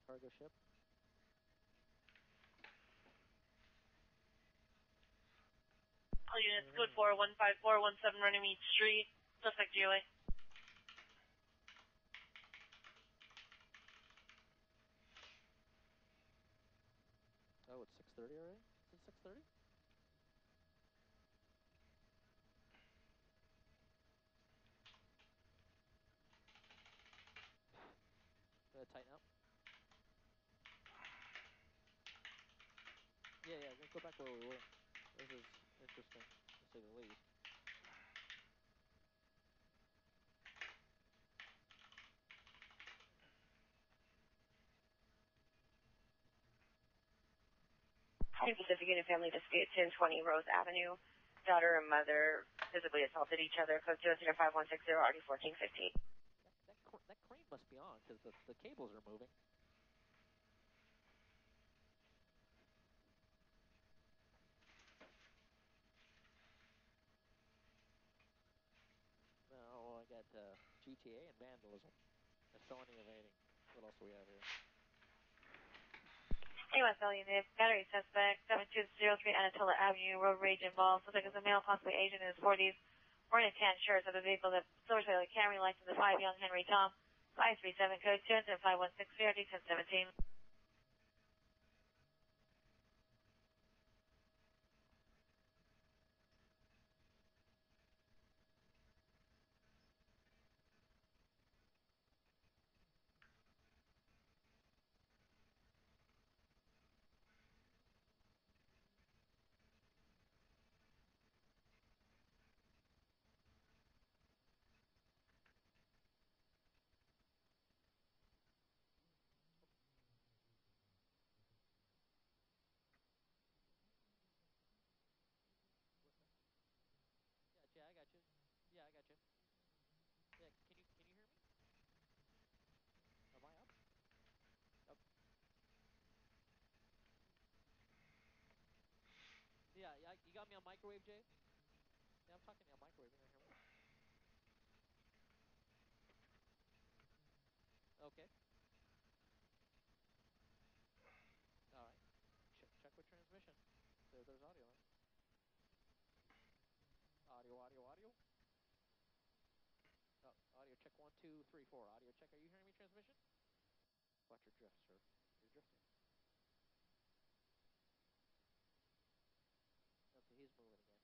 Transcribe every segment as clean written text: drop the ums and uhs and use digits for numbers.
cargo ship. All units, code 4-15417 Runnymede Street. Suspect GOA. Oh, it's 6:30 already? Is it 6:30? Tighten up. Yeah, let's go back where we were. This is interesting, to say the least. Pacific Union Family Dispute, 1020 Rose Avenue. Daughter and mother physically assaulted each other. Code 205-160, RD 1415. That crane must be on, because the cables are moving. No, I got GTA and vandalism. And felony evading. What else do we have here? Hey, Westell Unit. Battery suspect, 7203 Anatola Avenue, road rage involved. Suspect is a male, possibly Asian, in his 40s. Wearing a tan shirt of the vehicle that silver trailer Camry license to 5 Young Henry Tom. 537 code 2-5163 RD 1017. Yeah, I got you. Yeah, I got you. Yeah, can you hear me? Am I up? Up. Yeah, you got me on microwave, Jay? Yeah, I'm talking to you on microwave. You can hear me? Okay. All right. Check with transmission. There's audio on. Audio. Oh, audio check 1, 2, 3, 4. Audio check. Are you hearing me, transmission? Watch your drift, sir. You're drifting. Okay, he's moving again.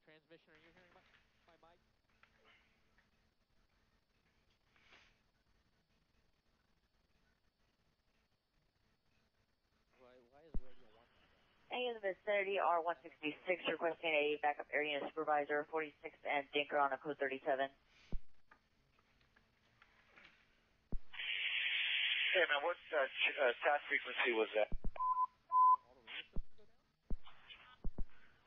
Transmission, are you hearing my mic? Why is radio 1 not on? A in the vicinity, R166, requesting a backup area supervisor, 46 and Dinker on a code 37. Hey, man, what SAS frequency was that?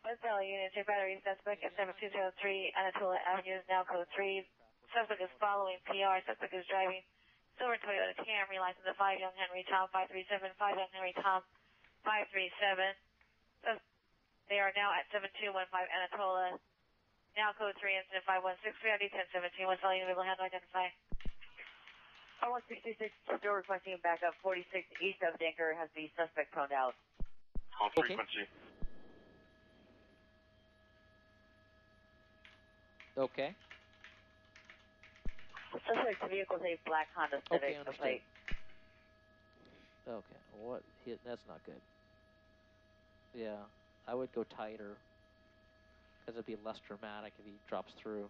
Westell Unit, check battery suspect at 7203 Anatola Avenue, now code 3. Suspect is following PR. Suspect is driving silver Toyota Camry, license to 5 Young Henry Tom, 537, 5 Young Henry Tom, 537. They are now at 7215 Anatola, now code 3, incident 5163 RD 1017. Westell Unit, able to handle identify. R166, still requesting a backup, 46 east of Dinker, has the suspect proned out. On frequency. Okay. Suspect's vehicle is a black Honda Civic. Okay, understood. Okay, what? That's not good. Yeah, I would go tighter, because it'd be less dramatic if he drops through.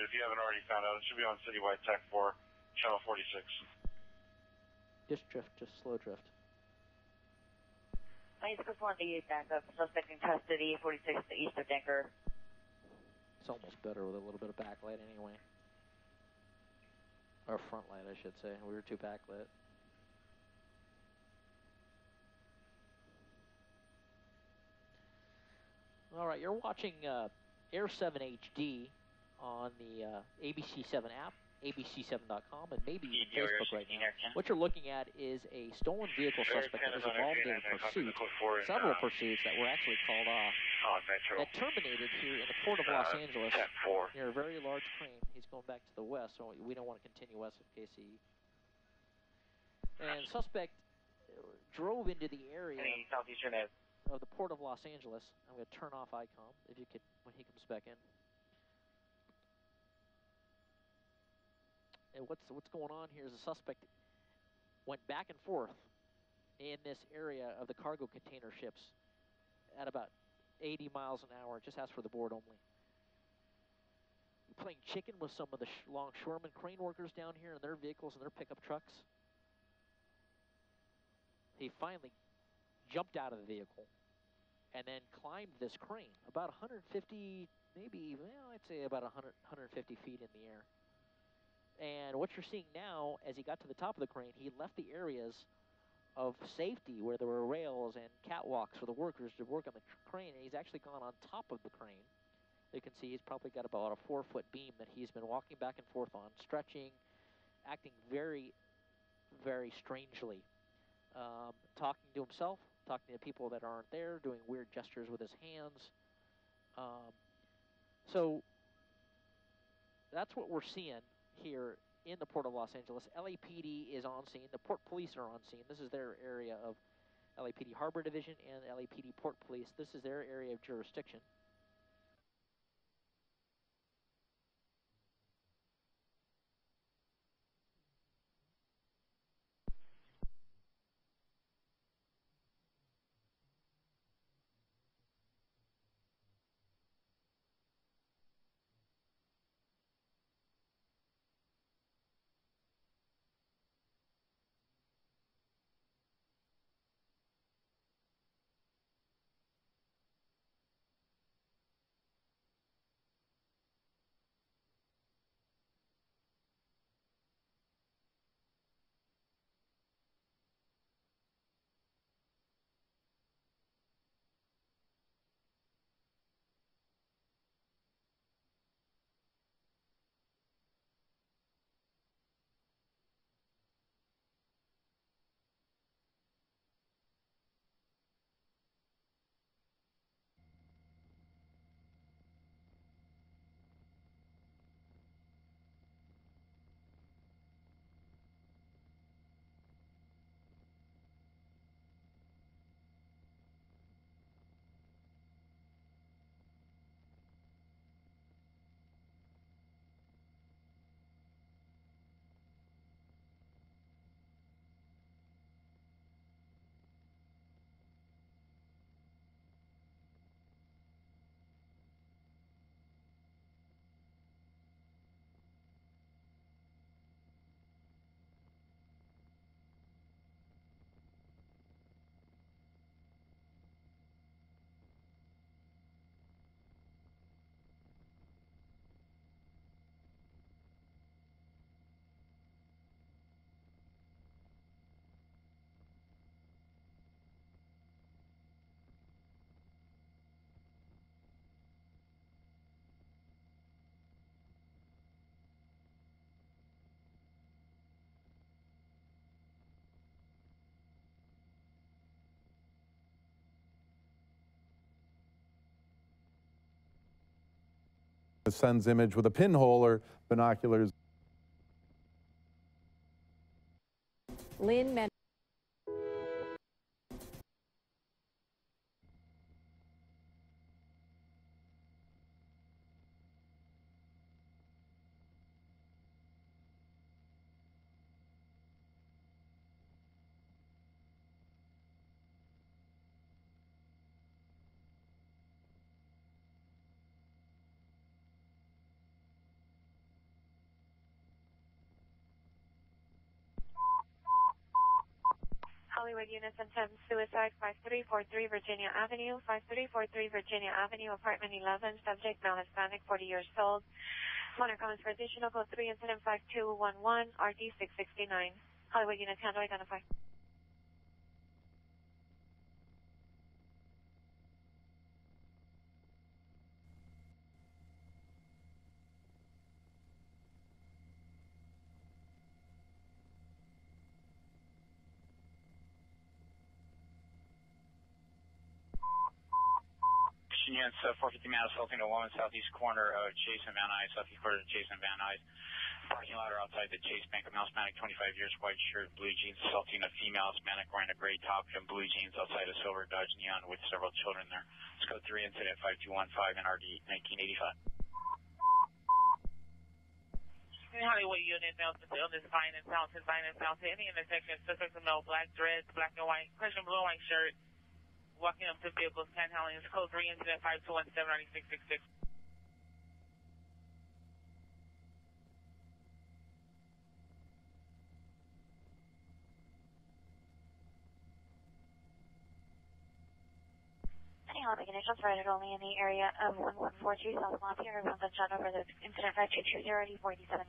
If you haven't already found out, it should be on Citywide Tech 4, Channel 46. Just slow drift. I need to perform the backup, suspect in custody, 46 east of Dinker. It's almost better with a little bit of backlight anyway. Or front light, I should say. We were too backlit. All right, you're watching Air 7 HD on the ABC7 app, abc7.com, and maybe even Facebook right now. What you're looking at is a stolen vehicle suspect that was involved in a pursuit, several pursuits that were actually called off, that terminated here in the port of Los Angeles near a very large crane. He's going back to the west, so we don't want to continue west in case he... And suspect drove into the area of the port of Los Angeles. I'm going to turn off ICOM, if you could, when he comes back in. And what's going on here is the suspect went back and forth in this area of the cargo container ships at about 80 miles an hour, just asked for the board only. Playing chicken with some of the longshoremen crane workers down here in their vehicles and their pickup trucks. He finally jumped out of the vehicle and then climbed this crane about 150, maybe, well, I'd say about 150 feet in the air. And what you're seeing now, as he got to the top of the crane, he left the areas of safety where there were rails and catwalks for the workers to work on the crane, and he's actually gone on top of the crane. You can see he's probably got about a 4-foot beam that he's been walking back and forth on, stretching, acting very, very strangely. Talking to himself, talking to people that aren't there, doing weird gestures with his hands. So that's what we're seeing here in the Port of Los Angeles. LAPD is on scene. The Port Police are on scene. This is their area of LAPD Harbor Division and LAPD Port Police. This is their area of jurisdiction. Sends image with a pinhole or binoculars. Lynn Hollywood Unison 10 suicide 5343 Virginia Avenue, 5343 Virginia Avenue, apartment 11, subject male Hispanic, 40 years old. Monitor comments for additional code 3 incident 5211 RD 669. Hollywood Unit handle identify. units, 450 man assaulting a woman southeast corner of Chase and Van Nuys, southeast corner of Chase and Van Nuys. Parking lot or outside the Chase Bank of Hispanic, 25 years, white shirt, blue jeans, assaulting a female Hispanic wearing a gray top and blue jeans outside a silver Dodge Neon with several children there. Let's go 3 incident 5215 NRD 1985. Hollywood unit now to on this fine and south, any intersection, suspect in male, black dreads, black and white, question blue and white shirt, walking up to vehicles, panhandling, it's code 3 incident 5217 9666. Initials rated only in the area of 1142 South Lafayette. Everyone's on shot over the incident 5220 D47.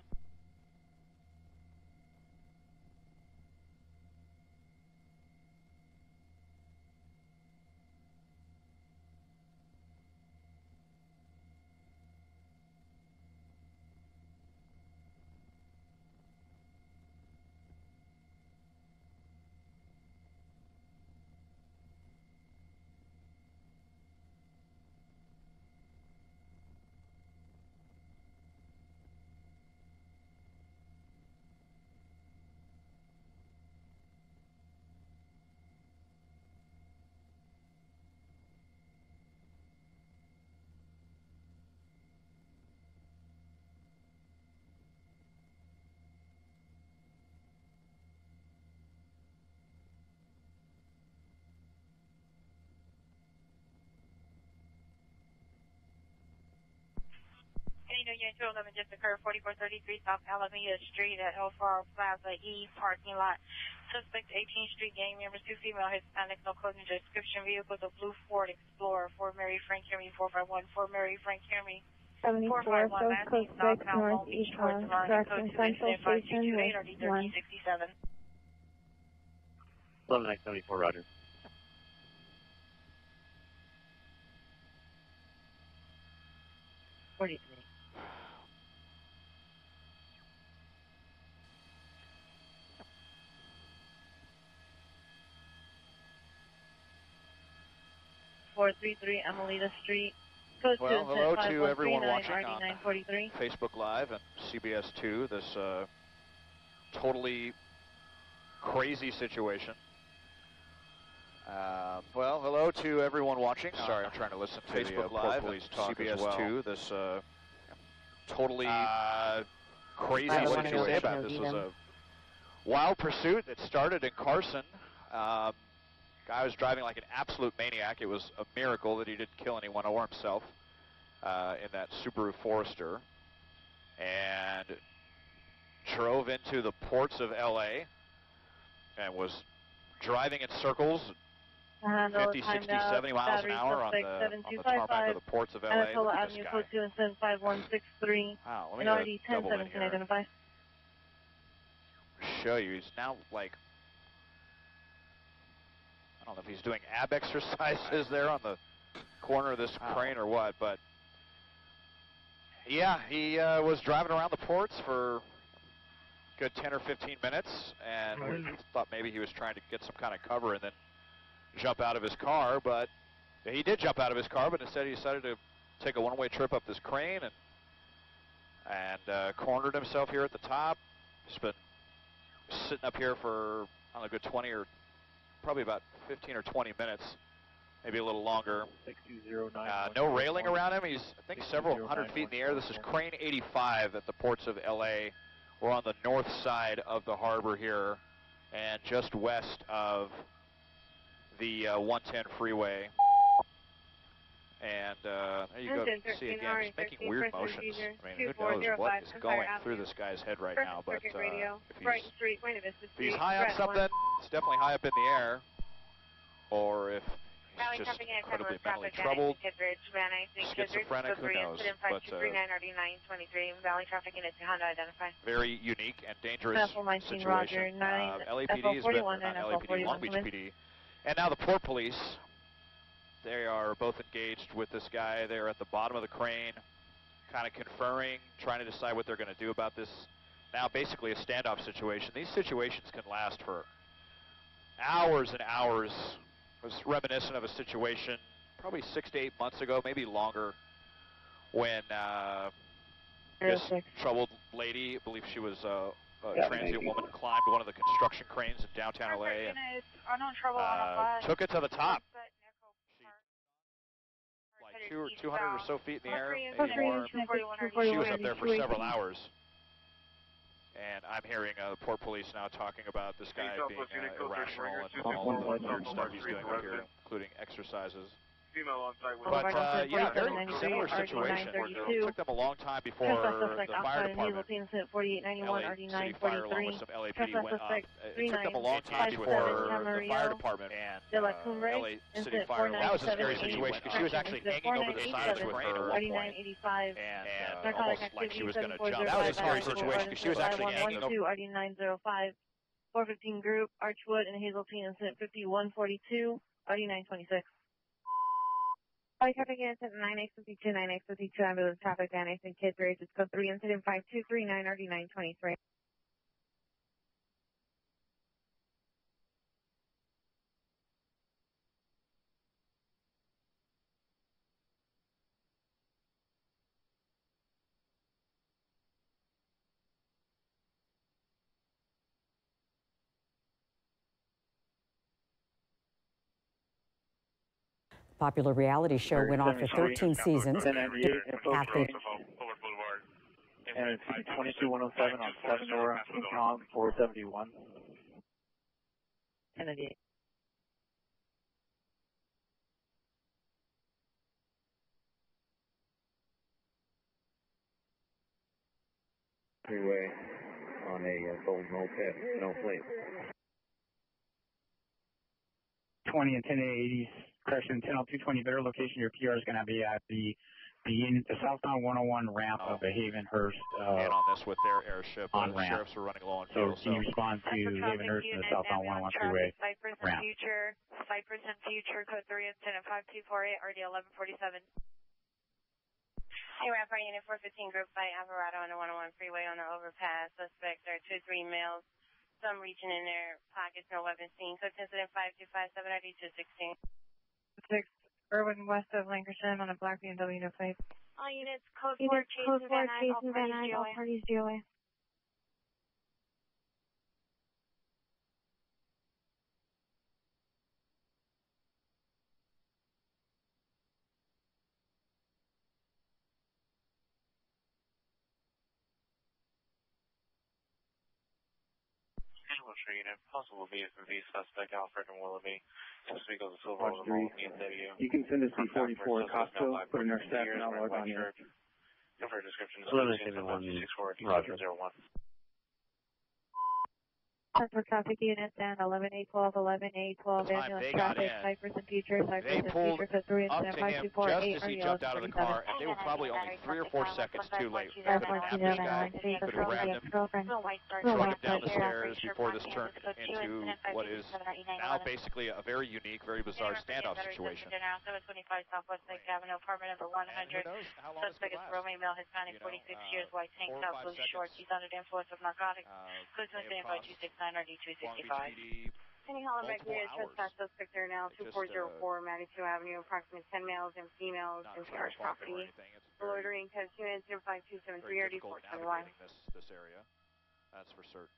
Unit 211 just occurred 4433 South Alameda Street at Hellfire Plaza E parking lot. Suspect 18th Street gang members, 2 female Hispanic, no clothing description, vehicles a blue Ford Explorer, 4 Mary Frank Henry 451, 4 Mary Frank Henry 74, South Coast 6, Northeast, direction Central Station with 1. 11 974, Roger. Four 433 Amelita Street. Code well, hello to everyone watching on 943. Facebook Live and CBS 2. This totally crazy situation. Well, hello to everyone watching. Sorry, I'm trying to listen to Facebook Live police talk CBS as well. 2. This totally crazy situation. What did you say about this? Was a wild pursuit that started in Carson. Guy was driving like an absolute maniac. It was a miracle that he didn't kill anyone or himself in that Subaru Forester, and drove into the ports of LA and was driving in circles 50, 60, 70 miles an hour on the tarmac of the ports of LA. Look at this guy. Wow, let me double in here. Show you, he's now like, I don't know if he's doing ab exercises there on the corner of this crane or what, but yeah, he was driving around the ports for a good 10 or 15 minutes, and we thought maybe he was trying to get some kind of cover and then jump out of his car, but he did jump out of his car, but instead he decided to take a one-way trip up this crane and cornered himself here at the top. He's been sitting up here for, I don't know, a good 20 or probably about 15 or 20 minutes, maybe a little longer. No railing around him. He's, I think, several hundred feet in the air. This is Crane 85 at the ports of LA. We're on the north side of the harbor here and just west of the 110 freeway. And there you go, see again, he's making weird motions. I mean, who knows what is going through this guy's head right now, but if he's high on something, it's definitely high up in the air, or if he's just incredibly mentally troubled, schizophrenic, who knows, but very unique and dangerous situation. LAPD has been, not LAPD, Long Beach PD, and now the Port Police. They are both engaged with this guy. They're at the bottom of the crane, kind of conferring, trying to decide what they're going to do about this. Now basically a standoff situation. These situations can last for hours and hours. It was reminiscent of a situation probably 6 to 8 months ago, maybe longer, when this troubled lady, I believe she was a transient woman, climbed one of the construction cranes in downtown LA and took it to the top. She, like 200 or so feet in the air, maybe more. She was up there for several hours. And I'm hearing the Port Police now talking about this guy being irrational and all of the weird stuff he's doing up here, including exercises. But yeah, very similar situation. It took them a long time before the fire department, LA City Fire, along with some LAPD, went up. It took them a long time before the fire department and LA City Fire. That was a scary situation because she was actually hanging over the side of the crane at one point, and almost like she was going to jump. That was a scary situation because she was actually hanging over. RD905, 415 group, Archwood and Hazeltine, incident 5142, RD926. Flight traffic incident 9X52, 9X52, ambulance traffic, Van Nuys and Kids, races code 3, incident 5239, RD923. Popular reality show went on for 13 seasons. Athletes. And it's 22107 on 7 Nora, Tom 471. Kennedy. Freeway on a gold moped, no plate. 20 and 1080s, correction 10 on 220 better location. Your PR is going to be at the southbound 101 ramp of the Havenhurst. And on this with their airship, on the ramp. sheriffs were running low on fuel. So can you respond to Havenhurst and the southbound 101 freeway ramp? Cypress and Future, code 3, incident 5248, RD 1147. Hey, Rapper Unit 415 group by Alvarado on the 101 freeway on the overpass. Suspects are 2-3 males. Some reaching in their pockets, no weapons seen. Code incident 5257, ID 216. 6, Irwin west of Lancashire on a black BMW, no plate. All units, code 4, Jason Van Nuys, all parties DOA. Unit, possible VFV suspect Alfred and Willoughby. This week of the Silver Mall, BMW. You can send us C44 Costco, put in our staff and I'll log on here. For description is 264 Roger. 01. For traffic units and 11812, 11812, ambulance traffic, Cypress and Future, They pulled up to him just as he jumped out of the car, and they were probably only 3 or 4 seconds too late. Could have nabbed this guy, could have grabbed him, drug him down the stairs before this turned into what is now basically a very unique, very bizarre standoff situation. 725 Southwest Lake Avenue, apartment number 100. Suspect is Romeo male, Hispanic, 46 years, white tank top, blue shorts. He's under the influence of narcotics. Please stand by 269 RD 265. Penny Hollow back here is trespass suspect there now, 2404 Manitou Avenue, approximately 10 males and females in PR's property. Loitering, test unit 05273 RD 421. This area, that's for certain.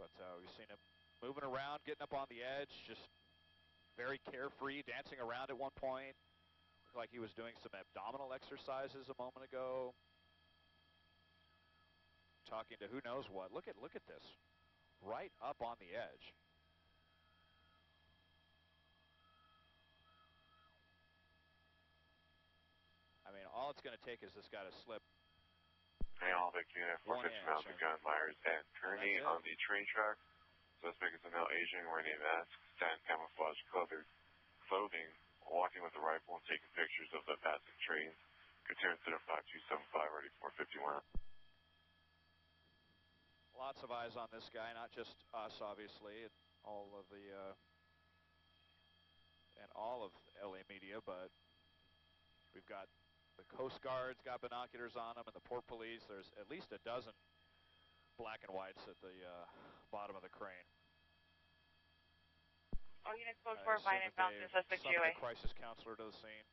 But we've seen him moving around, getting up on the edge, just very carefree, dancing around at one point. Looked like he was doing some abdominal exercises a moment ago. Talking to who knows what. Look at this. Right up on the edge. I mean, all it's going to take is this guy to slip. Hey, all Vic Unit 450 Mountain Gun Myers and Kearney on the train track. Suspect is a male Asian wearing a mask, satin camouflage clothing, walking with a rifle and taking pictures of the passing trains. Continue to 5275 ready 451. Lots of eyes on this guy, not just us, obviously, and all of LA media, but we've got the Coast Guard's got binoculars on them, and the Port Police. There's at least a dozen black and whites at the bottom of the crane. On Unit code 4, find and found suspect GOA. Crisis counselor to the scene.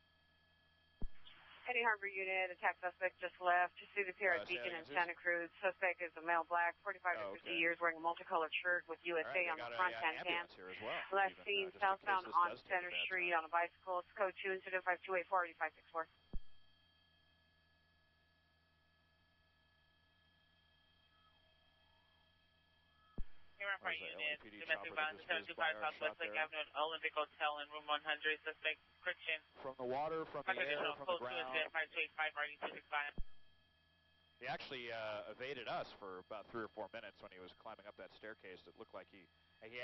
Eddie Harbor unit, attack suspect just left. Just through the pier at Beacon and Santa Cruz. Suspect is a male black, 45 to 50 years, wearing a multicolored shirt with USA on the front and pants. Well, Last seen southbound on Center Street on a bicycle. It's code 2, incident 528-48564. Front unit, domestic violence, 725 South Westlake Avenue, Olympic Hotel in room 100, suspect Christian. From the water, from the air, from the ground. 525 He actually evaded us for about 3 or 4 minutes when he was climbing up that staircase. It looked like he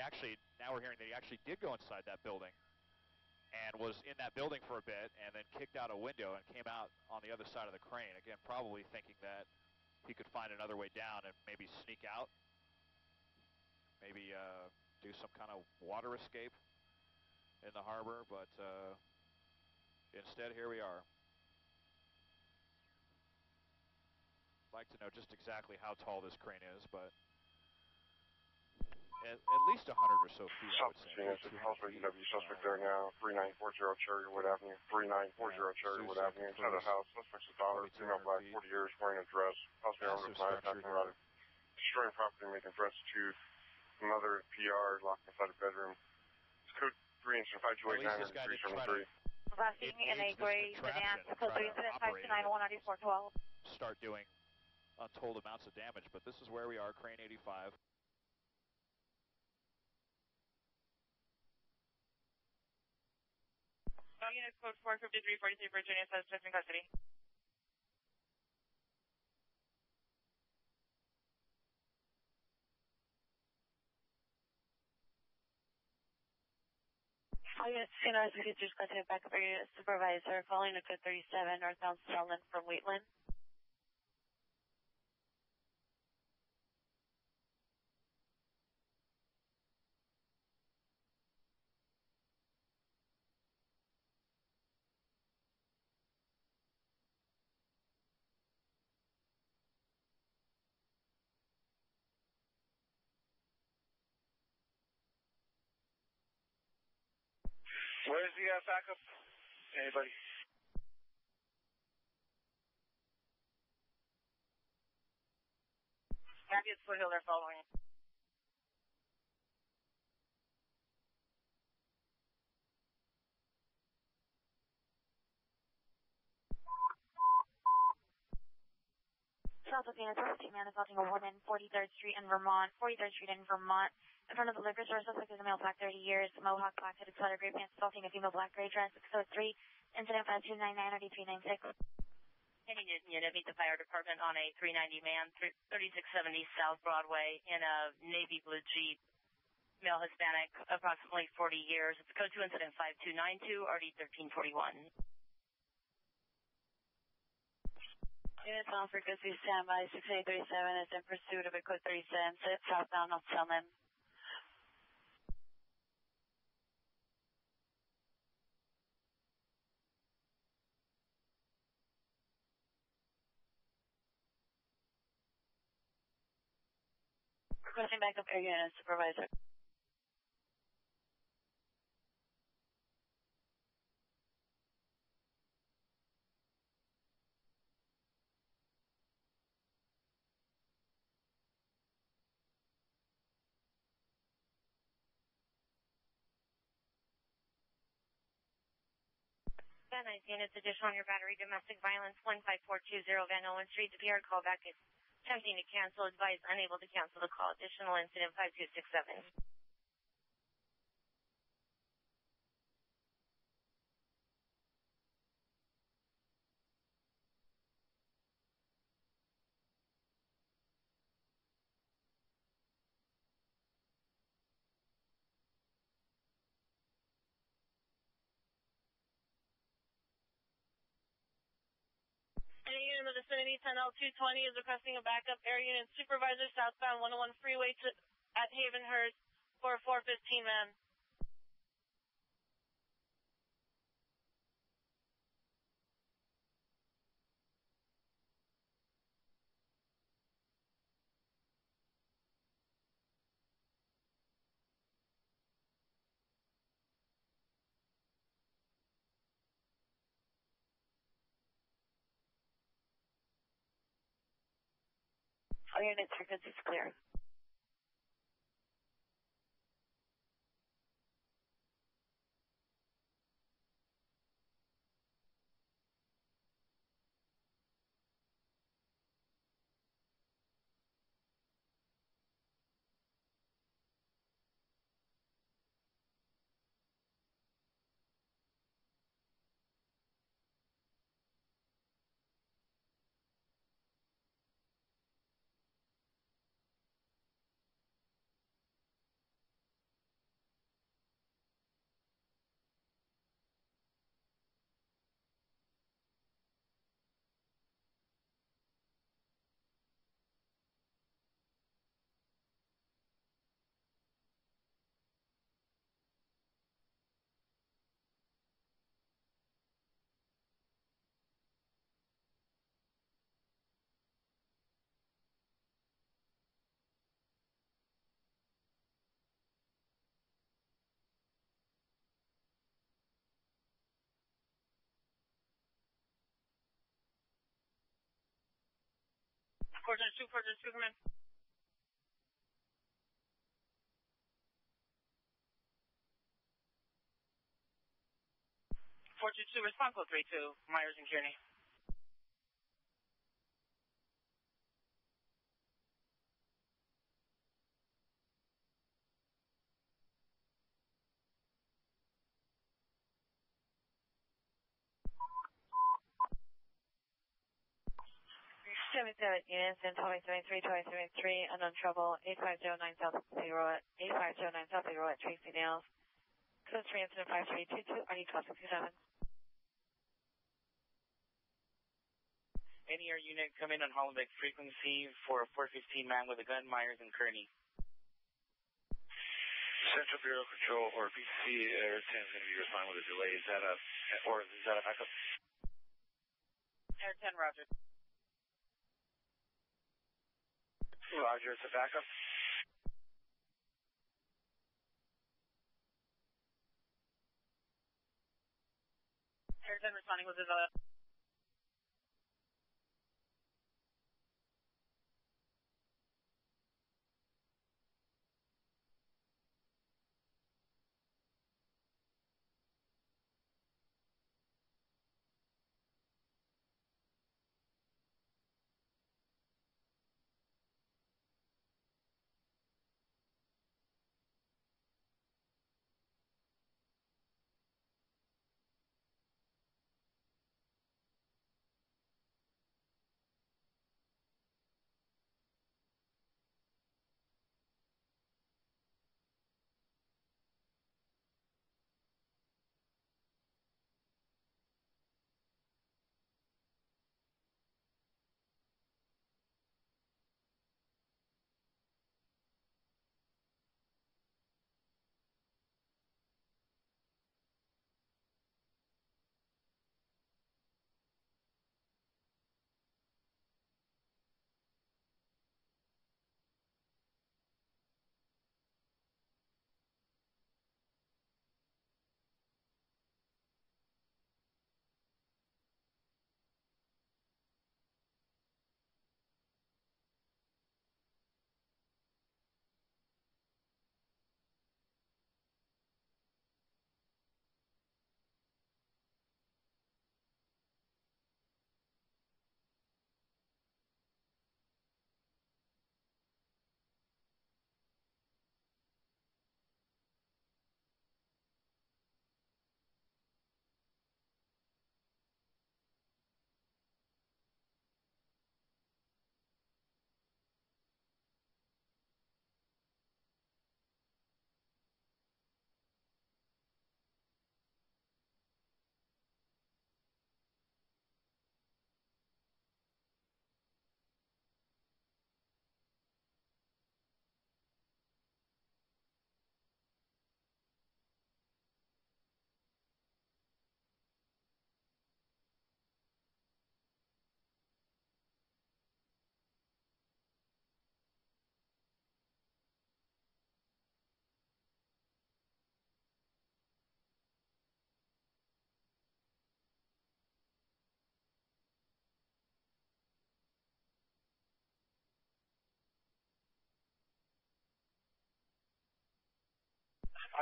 actually, now we're hearing that he actually did go inside that building and was in that building for a bit and then kicked out a window and came out on the other side of the crane. Again, probably thinking that he could find another way down and maybe sneak out. Maybe do some kind of water escape in the harbor, but instead, here we are. I'd like to know just exactly how tall this crane is, but at least 100 or so feet, I would say. Suspect there now, 3940 Cherrywood Avenue, 3940 Cherrywood Avenue, inside the house. Suspect's a daughter, female black, 40 years, wearing a dress. House armed with knife, attacking erotic. Destroying property, making threats to another PR locked inside a bedroom. It's code 3 incident 528-90373. Last evening in a gray sedan, code 3 incident 529-19412. Start doing untold amounts of damage, but this is where we are, crane 85. Unit code 453-43 Virginia, suspect in custody. All units, CNR's just contact backup area supervisor, following a code 37 northbound Selland from Wheatland. Where's the backup? Anybody? Happy it's Foothill, they're following. South of Unit 15 man assaulting a woman, 43rd Street in Vermont, 43rd Street in Vermont. In front of the liquor store, suspect is a male black, 30 years, mohawk, black-headed sweater, gray pants, assaulting a female black, gray dress, 603, incident 5299-9396. Any unit, meet the fire department on a 390 man, 3670 South Broadway in a navy blue Jeep, male Hispanic, approximately 40 years. It's code 2 incident 5292, RD 1341. Units on frequency standby 6837 is in pursuit of a code 37 southbound North Selman. Requesting backup air unit supervisor. Van Nuys units, additional on your battery, domestic violence, 15420 Van Owen Street. The PR callback is attempting to cancel, advised unable to cancel the call. Additional incident 5267. Any unit in the vicinity, 10L220 is requesting a backup air unit supervisor, southbound 101 freeway at Havenhurst for 415 man. All units, frequencies clear. Fortune 2, come in. Fortune 2, respond code 32, Myers and Kearney. Units in 2073, unknown trouble, 8509 South Figueroa, 8509 South Figueroa, Tracy Nails. Code 3 incident 5322, RD 1267. Any air unit come in on Hollenbeck frequency for a 415 man with a gun, Myers and Kearney. Central Bureau Control or BC Air 10 is going to be responding with a delay. Is that a backup? Air 10, roger. Roger, it's a backup. Air 10 responding with a delay.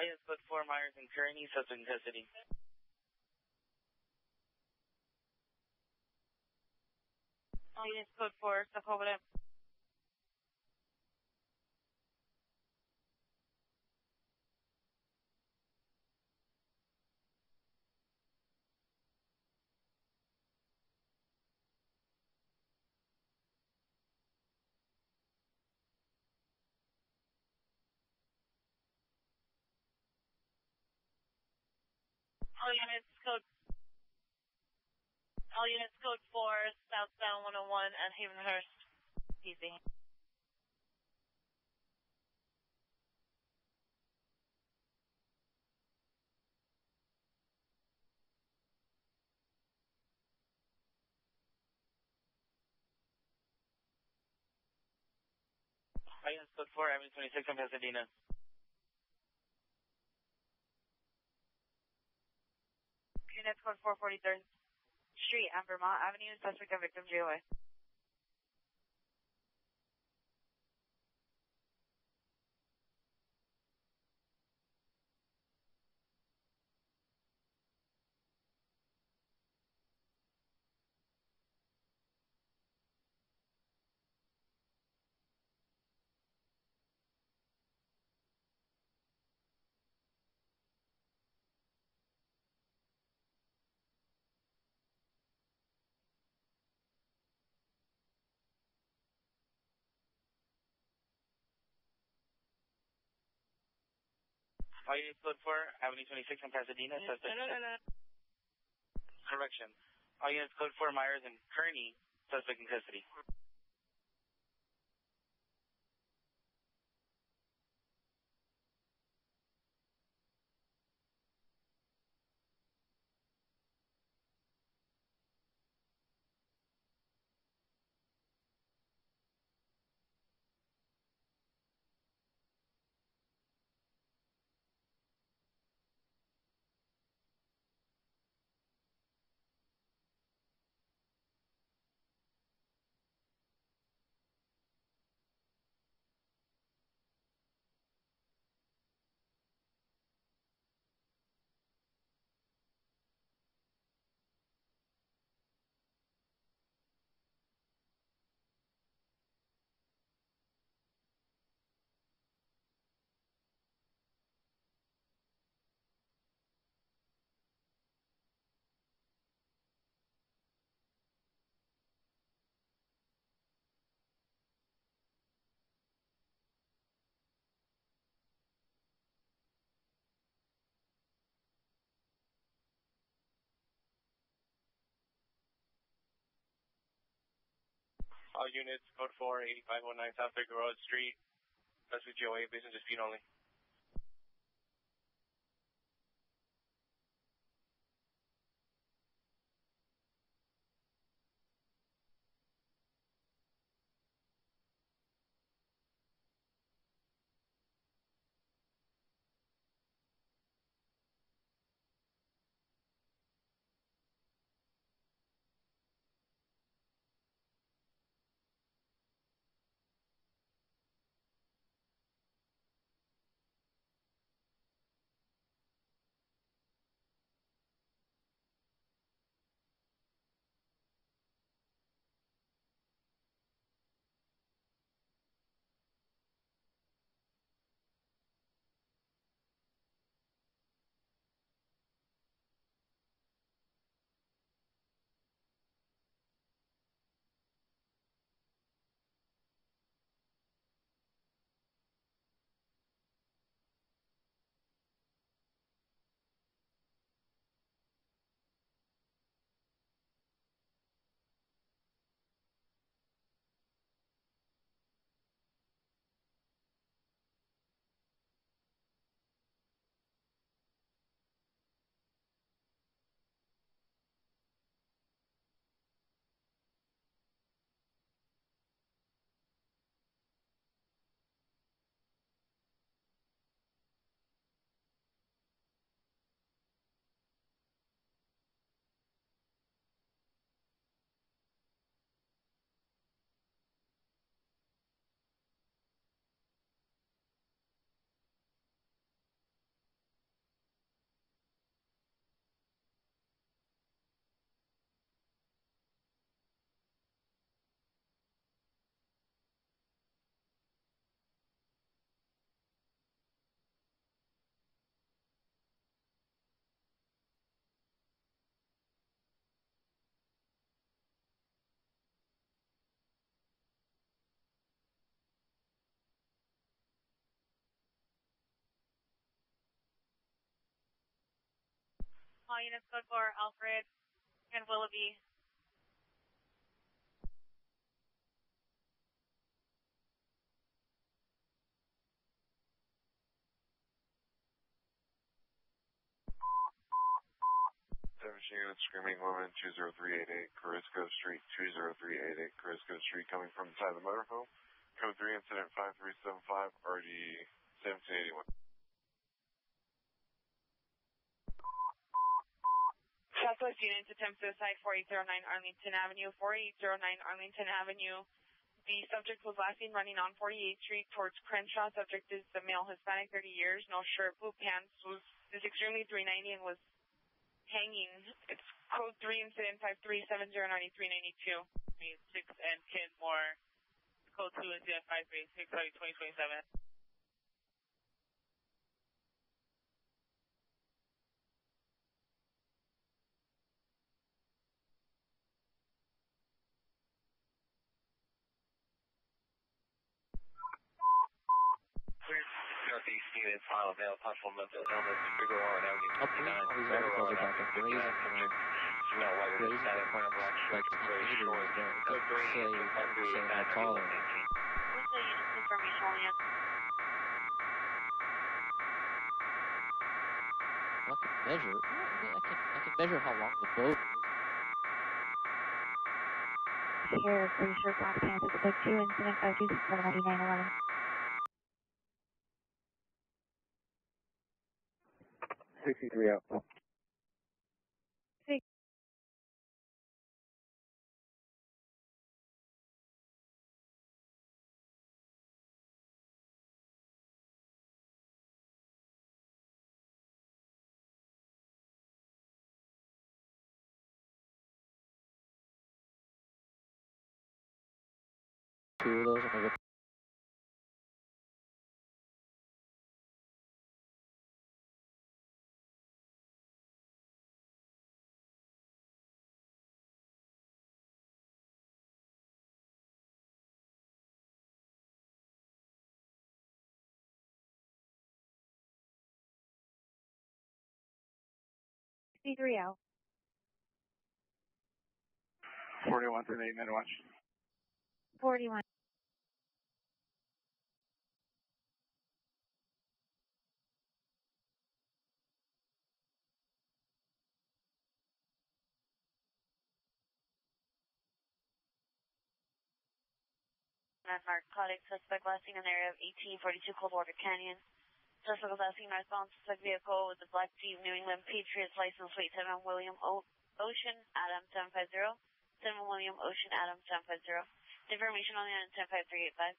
All units code 4, Myers and Kearney, suspect in custody. All units code 4, step over them. All units code 4, southbound 101 at Havenhurst. Easy. All units code 4, Avenue 26 in Pasadena. Units code 4, 43rd Street on Vermont Avenue, suspect and victim GOA. All units code 4, Avenue 26 in Pasadena, suspect. Correction. All units code 4, Myers and Kearney, suspect in custody. All units code 4, 8519 South Baker Road Street, suspect GOA, business dispute only. all units code for Alfred and Willoughby. Unit screaming woman 20388 Carisco Street 20388 Carisco Street coming from inside the motorhome. Code 3 incident 5375 RD 1781. Southwest units attempt suicide 4809 Arlington Avenue. 4809 Arlington Avenue. The subject was last seen running on 48th Street towards Crenshaw. Subject is the male Hispanic, 30 years, no shirt, blue pants, is extremely 390 and was hanging. It's code 3 incident 53709392. 6 and Kenmore. Code 2 incident 536 2027. Northeast unit, file male, possible mental illness, Figure Warren Avenue 59, Figure Warren Avenue 59, subject, smell white or Hispanic, wearing a black shirt, gray shorts, code 3, incident 5389, RD 119. What's the unit's information only on? Well, I can measure. I can measure how long the boat is. Here, pretty sure black pants is code 2, incident 52679911. 63 out. Two of those will make it. Out. 41 to 8 minute watch. 41. Narcotic suspect last seen in the area of 1842 Coldwater Canyon. Suspect was last seen response suspect vehicle with the black Jeep New England Patriots license plate 7 William Ocean Adam 750. 7 William Ocean Adam 750. Information only on 105385.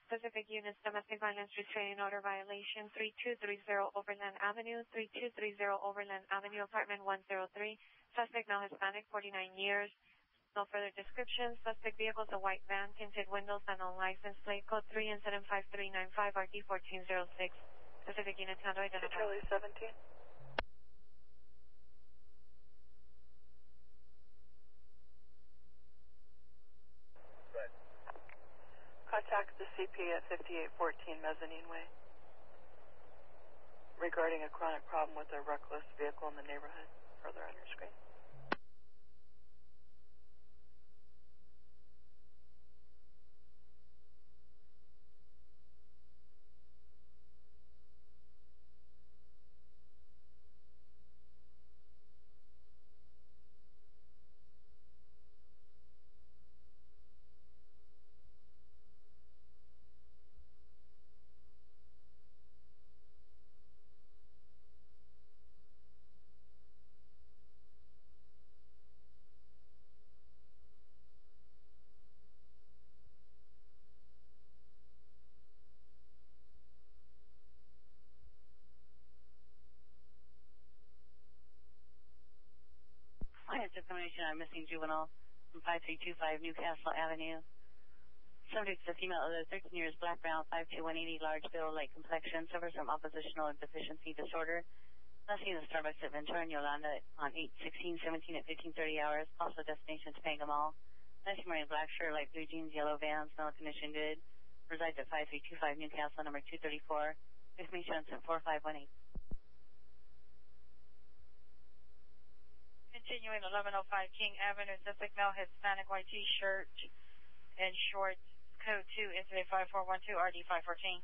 Specific units, domestic violence restraining order violation, 3230 Overland Avenue, 3230 Overland Avenue, apartment 103. Suspect male Hispanic, 49 years. No further description. Suspect vehicle is a white van, tinted windows, and on license plate code 3 and 75395 RD 1406. Specific units handle identified. Charlie 17. Contact the CP at 5814 Mezzanine Way regarding a chronic problem with a reckless vehicle in the neighborhood. Further on your screen. Client's information on missing juvenile from 5325 Newcastle Avenue. Subject is a female, other 13 years, black, brown, 5'2", 180, large build, light complexion, suffers from oppositional and deficiency disorder. Last seen at Starbucks at Ventura and Yolanda on 8/16/17 at 15:30 hours. Also destination Topanga Mall. Last seen wearing black shirt, light blue jeans, yellow Vans, no condition good. Resides at 5325 Newcastle, number 234. Information on 4518. Continuing 1105 King Avenue, suspect male Hispanic, white t-shirt and shorts, code 2, incident 5412 RD 514.